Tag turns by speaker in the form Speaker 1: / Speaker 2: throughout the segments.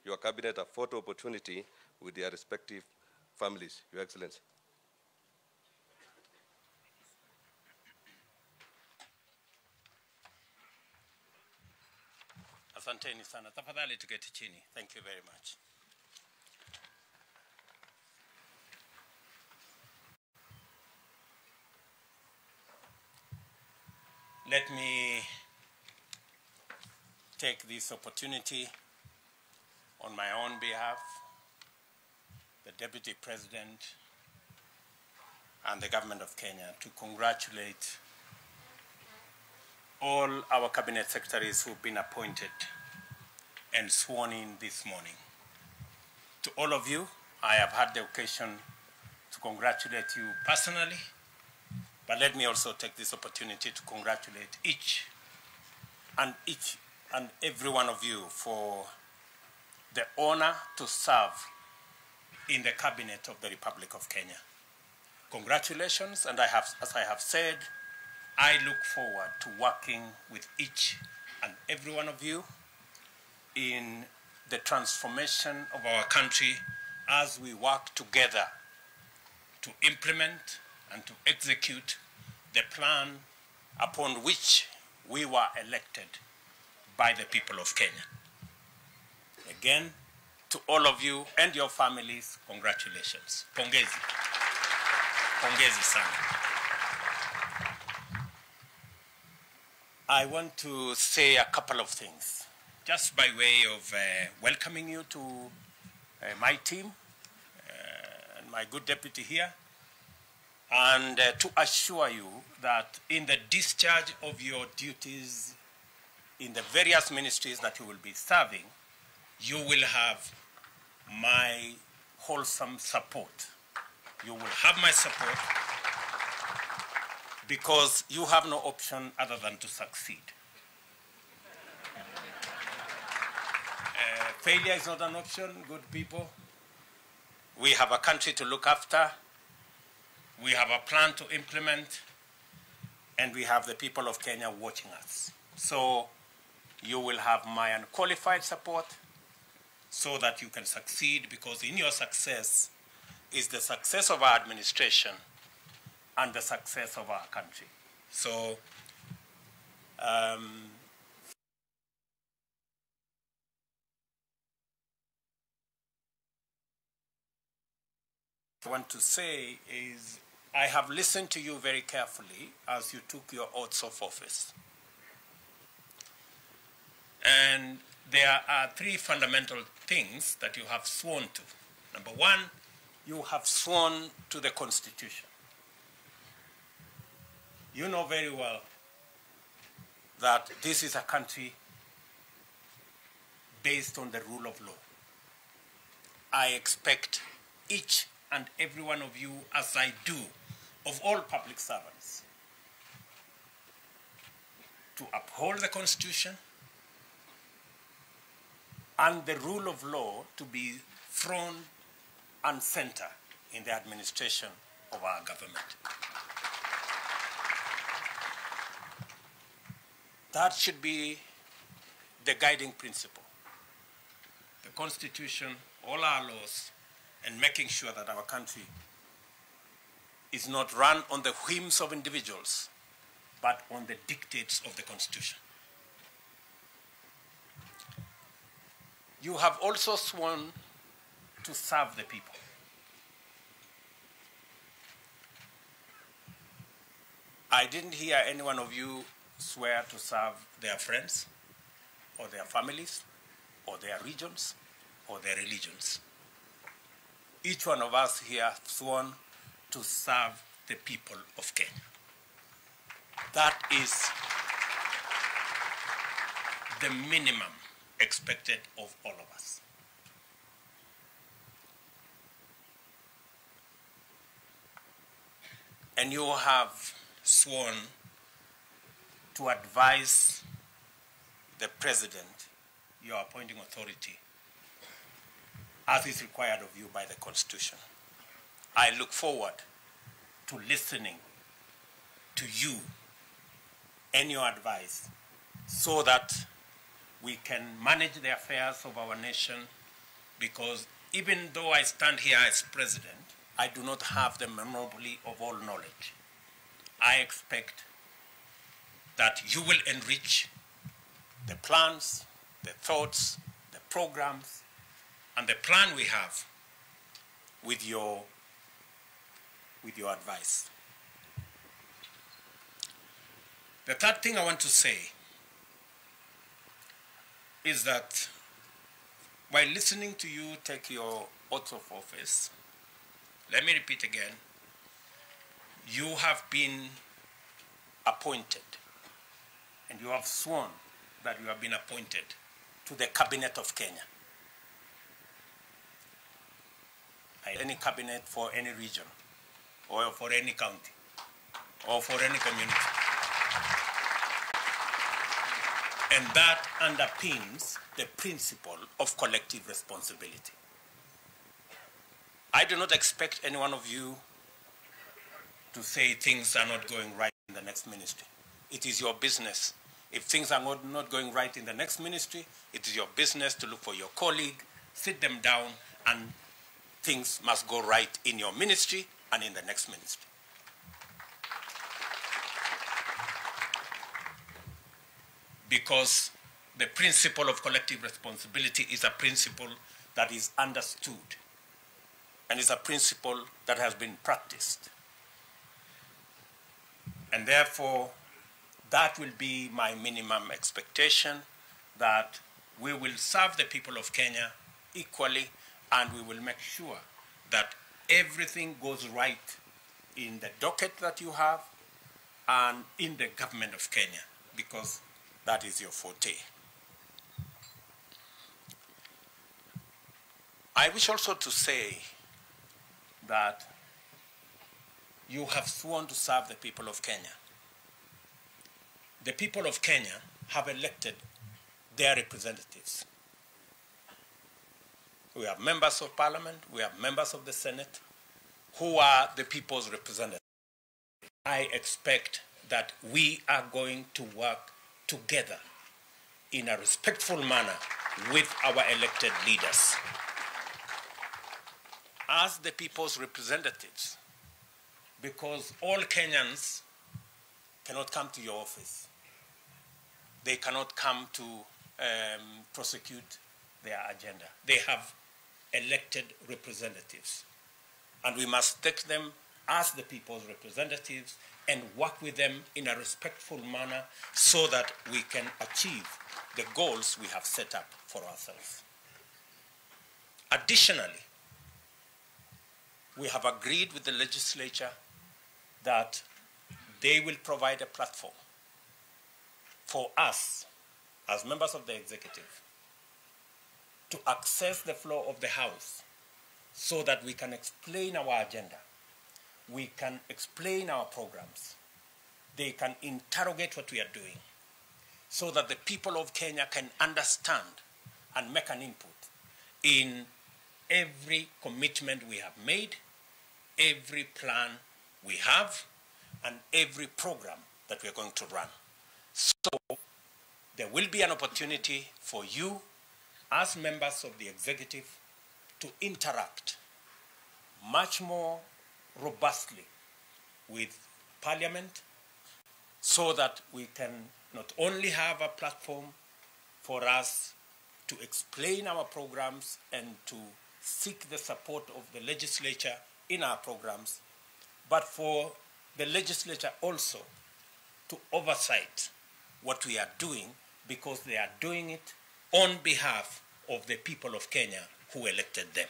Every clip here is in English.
Speaker 1: your cabinet a photo opportunity with their respective families, Your Excellency.
Speaker 2: Asanteni sana. Tafadhali tuketi chini. Thank you very much. Let me take this opportunity on my own behalf, the Deputy President and the Government of Kenya, to congratulate all our cabinet secretaries who've been appointed and sworn in this morning. To all of you, I have had the occasion to congratulate you personally, but let me also take this opportunity to congratulate each and every one of you for the honor to serve in the cabinet of the Republic of Kenya. Congratulations, and as I have said, I look forward to working with each and every one of you in the transformation of our country as we work together to implement and to execute the plan upon which we were elected by the people of Kenya. Again, to all of you and your families, congratulations. Pongezi. Pongezi sana. I want to say a couple of things, just by way of welcoming you to my team and my good deputy here, and to assure you that in the discharge of your duties in the various ministries that you will be serving, you will have my wholesome support. You will have my support because you have no option other than to succeed. Failure is not an option, good people. We have a country to look after. We have a plan to implement, and we have the people of Kenya watching us. So you will have my unqualified support so that you can succeed, because in your success is the success of our administration and the success of our country. So I want to say is I have listened to you very carefully as you took your oaths of office. And there are three fundamental things that you have sworn to. Number one, you have sworn to the Constitution. You know very well that this is a country based on the rule of law. I expect each and every one of you, as I do of all public servants, to uphold the Constitution and the rule of law to be front and center in the administration of our government. That should be the guiding principle. The Constitution, all our laws, and making sure that our country is not run on the whims of individuals, but on the dictates of the Constitution. You have also sworn to serve the people. I didn't hear any one of you swear to serve their friends or their families or their regions or their religions. Each one of us here has sworn to serve the people of Kenya. That is the minimum expected of all of us. And you have sworn to advise the President, your appointing authority, as is required of you by the Constitution. I look forward to listening to you and your advice so that we can manage the affairs of our nation because even though I stand here as president, I do not have the monopoly of all knowledge. I expect that you will enrich the plans, the thoughts, the programs, and the plan we have with your advice. The third thing I want to say is that while listening to you take your oath of office, let me repeat again, you have been appointed and you have sworn that you have been appointed to the cabinet of Kenya. Any cabinet for any region or for any county or for any community. And that underpins the principle of collective responsibility. I do not expect any one of you to say things are not going right in the next ministry. It is your business. If things are not going right in the next ministry, it is your business to look for your colleague, sit them down, and things must go right in your ministry and in the next ministry. Because the principle of collective responsibility is a principle that is understood and is a principle that has been practiced. And therefore, that will be my minimum expectation, that we will serve the people of Kenya equally, and we will make sure that everything goes right in the docket that you have and in the government of Kenya, because that is your forte. I wish also to say that you have sworn to serve the people of Kenya. The people of Kenya have elected their representatives. We have members of parliament, we have members of the Senate, who are the people's representatives. I expect that we are going to work together in a respectful manner with our elected leaders. As the people's representatives, because all Kenyans cannot come to your office. They cannot come to prosecute their agenda. They have elected representatives. And we must take them as the people's representatives and work with them in a respectful manner so that we can achieve the goals we have set up for ourselves. Additionally, we have agreed with the legislature that they will provide a platform for us, as members of the executive, to access the floor of the House so that we can explain our agenda. We can explain our programs. They can interrogate what we are doing so that the people of Kenya can understand and make an input in every commitment we have made, every plan we have, and every program that we are going to run. So there will be an opportunity for you as members of the executive to interact much more robustly with Parliament so that we can not only have a platform for us to explain our programs and to seek the support of the legislature in our programs, but for the legislature also to oversight what we are doing, because they are doing it on behalf of the people of Kenya who elected them.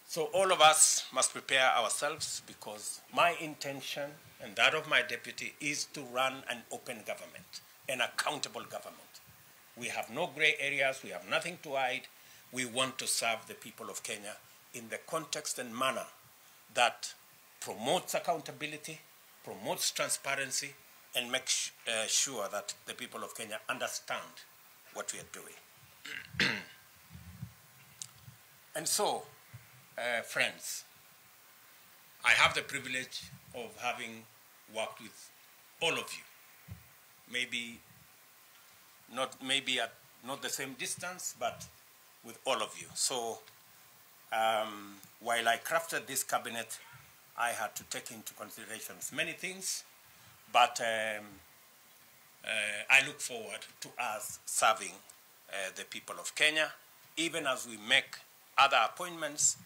Speaker 2: So all of us must prepare ourselves, because my intention and that of my deputy is to run an open government, an accountable government. We have no gray areas, we have nothing to hide. We want to serve the people of Kenya in the context and manner that promotes accountability, promotes transparency, and makes sure that the people of Kenya understand what we are doing. And so, friends, I have the privilege of having worked with all of you. Maybe maybe at not the same distance, but with all of you. So while I crafted this cabinet, I had to take into consideration many things, but I look forward to us serving the people of Kenya. Even as we make other appointments,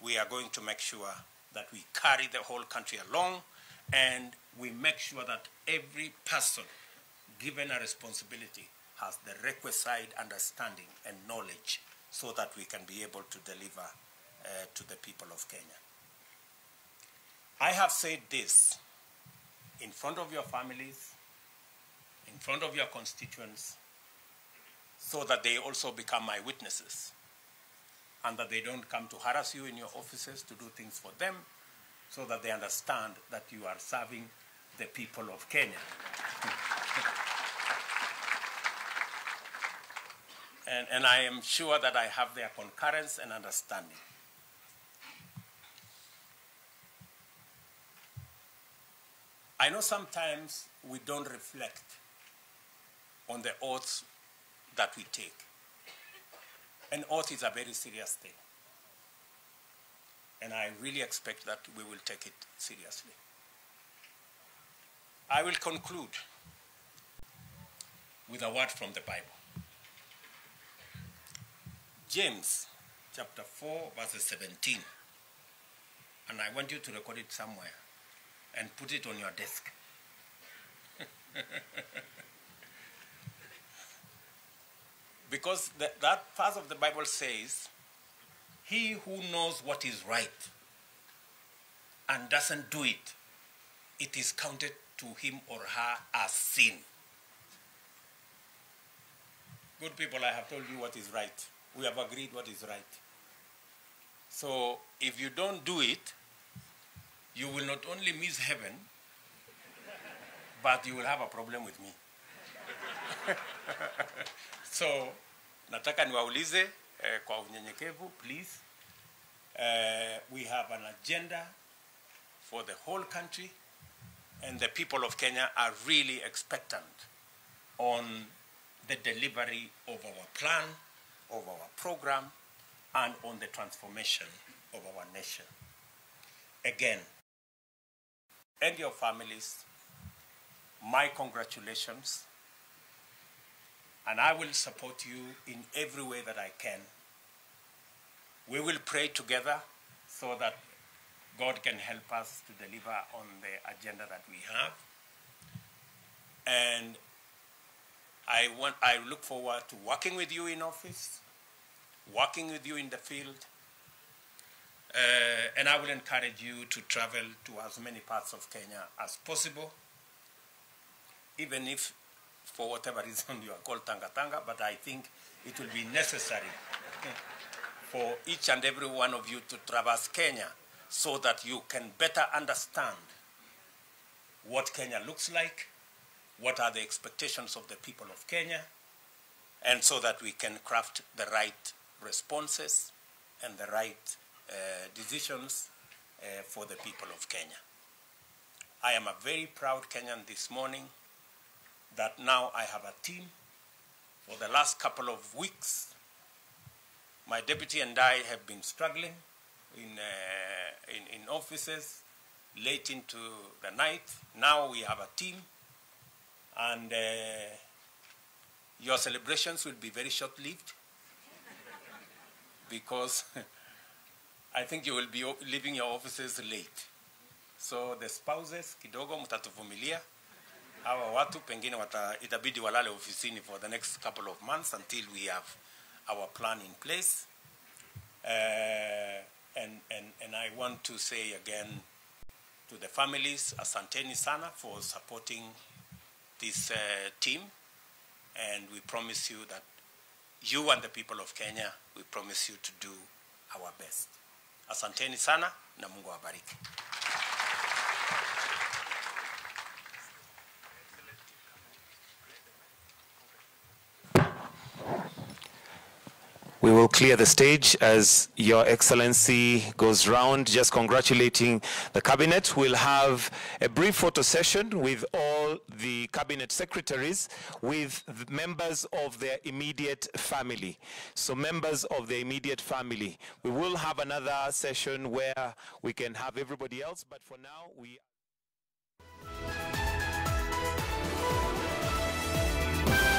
Speaker 2: we are going to make sure that we carry the whole country along, and we make sure that every person given a responsibility has the requisite understanding and knowledge so that we can be able to deliver to the people of Kenya. I have said this in front of your families, in front of your constituents, so that they also become my witnesses, and that they don't come to harass you in your offices to do things for them, so that they understand that you are serving the people of Kenya. And I am sure that I have their concurrence and understanding. I know sometimes we don't reflect on the oaths that we take. An oath is a very serious thing. And I really expect that we will take it seriously. I will conclude with a word from the Bible. James chapter 4, verses 17. And I want you to record it somewhere and put it on your desk. Because that part of the Bible says, he who knows what is right and doesn't do it, it is counted to him or her as sin. Good people, I have told you what is right. We have agreed what is right. So if you don't do it, you will not only miss heaven, but you will have a problem with me. So, nataka niwaulize kwa unyenyekevu, please. We have an agenda for the whole country, and the people of Kenya are really expectant on the delivery of our plan, of our program, and on the transformation of our nation. Again, and your families, my congratulations, and I will support you in every way that I can. We will pray together so that God can help us to deliver on the agenda that we have. And I look forward to working with you in office, working with you in the field, and I will encourage you to travel to as many parts of Kenya as possible, even if for whatever reason you are called Tanga Tanga, but I think it will be necessary for each and every one of you to traverse Kenya so that you can better understand what Kenya looks like, what are the expectations of the people of Kenya, and so that we can craft the right responses and the right decisions for the people of Kenya. I am a very proud Kenyan this morning that now I have a team. For the last couple of weeks, my deputy and I have been struggling in offices late into the night. Now we have a team, and your celebrations will be very short-lived because I think you will be leaving your offices late. So the spouses, kidogo mtatuvumilia. Hawa watu pengine itabidi walale ofisini for the next couple of months until we have our plan in place. And I want to say again to the families, asanteni sana for supporting this team. And we promise you that you and the people of Kenya, we promise you to do our best. Asanteni sana na Mungu awabariki.
Speaker 3: We will clear the stage as Your Excellency goes round, just congratulating the cabinet. We'll have a brief photo session with all all the cabinet secretaries with the members of their immediate family. So members of the immediate family. We will have another session where we can have everybody else, but for now we